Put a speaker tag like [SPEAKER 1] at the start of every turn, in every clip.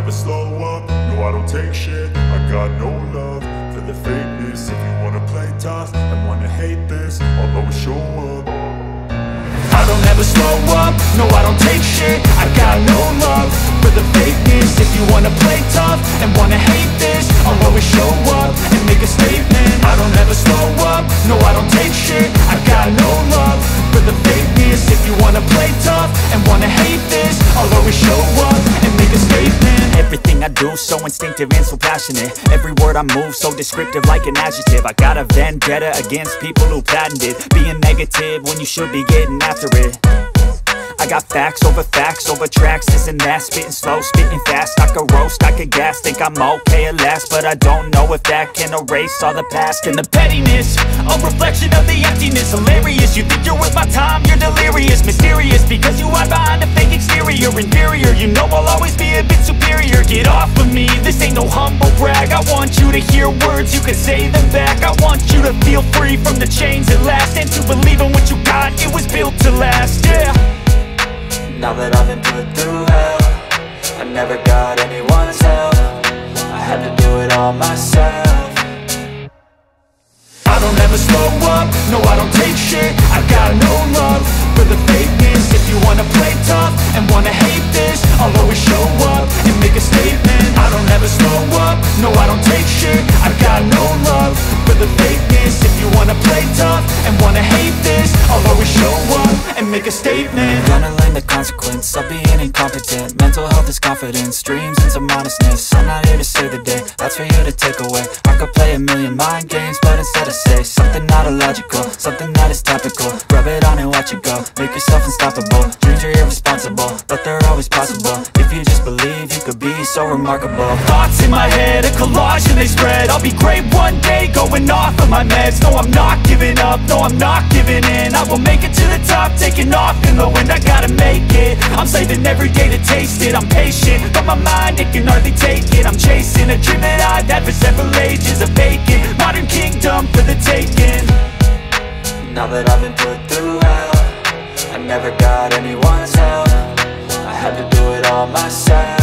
[SPEAKER 1] never slow up, no I don't take shit. I got no love for the fakeness. If you wanna play tough and wanna hate this, I'll always show up.
[SPEAKER 2] I don't ever slow up, no I don't take shit. I got no love for the fakeness. If you wanna play tough and wanna hate this, I'll always show up and make a statement. I don't ever slow up, no I don't take shit. I got no love for the fakeness. If you wanna play tough and wanna hate this, I'll always show up and make a statement. Everything I do so instinctive and so passionate. Every word I move so descriptive like an adjective. I got a vendetta against people who patented being negative when you should be getting after it. I got facts over tracks, this and that. Spitting slow, spitting fast. I could roast, I could gas. Think I'm okay at last, but I don't know if that can erase all the past. And the pettiness, a reflection of the emptiness. Hilarious, you think you're worth my time, you're delirious. Mysterious, because you hide behind a fake exterior. Inferior, you know I'll always be a bit superior. Get off of me, this ain't no humble brag. I want you to hear words, you can say them back. I want you to feel free from the chains at last, and to believe in what you got, it was built to last, yeah.
[SPEAKER 3] Now that I've been put through hell, I never got anyone's help. I had to do it all myself.
[SPEAKER 2] I don't ever slow up, no I don't take shit. I got no love for the fakeness. If you wanna play tough and wanna hate this, I'll always show up and make a statement. I don't ever slow up, no I don't take shit. I got no love for the fakeness. If you wanna play tough and wanna hate this, I'll always show up and make a statement.
[SPEAKER 3] Gonna learn the consequence of being incompetent. Mental health is confidence, dreams and some honestness. I'm not here to save the day, that's for you to take away. I could play a million mind games, but instead I say something not illogical, something that is topical. Rub it on and watch it go, make yourself unstoppable. Dreams are irresponsible, but they're always possible. If you just believe, you could be so remarkable.
[SPEAKER 2] Thoughts in my head, a collage and they spread. I'll be great one day, going off of my meds. No, I'm not giving up, no, I'm not giving in. I will make it to the top, taking off in the wind. I gotta make it, I'm saving every day to taste it. I'm patient, but my mind, it can hardly take it. I'm chasing a dream that I've had for several ages. A vacant, modern kingdom for the taking.
[SPEAKER 3] Now that I've been put through hell, I never got anyone's help. I had to do it all myself.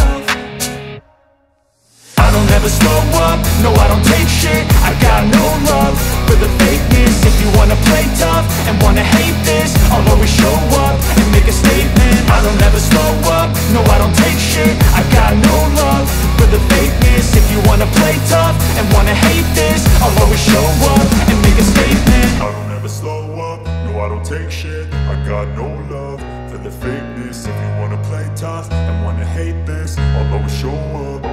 [SPEAKER 2] I don't ever slow up, no I don't take shit. I got no love for the fakeness. If you wanna play tough and wanna hate this, I'll always show up and make a statement. I don't ever slow up, no I don't take shit. I got no love for the fakeness. If you wanna play tough and wanna hate this, I'll always show up and make a statement.
[SPEAKER 1] I don't ever slow up, no I don't take shit. I got no love for the fakeness. If you wanna play tough and wanna hate this, I'll always show up.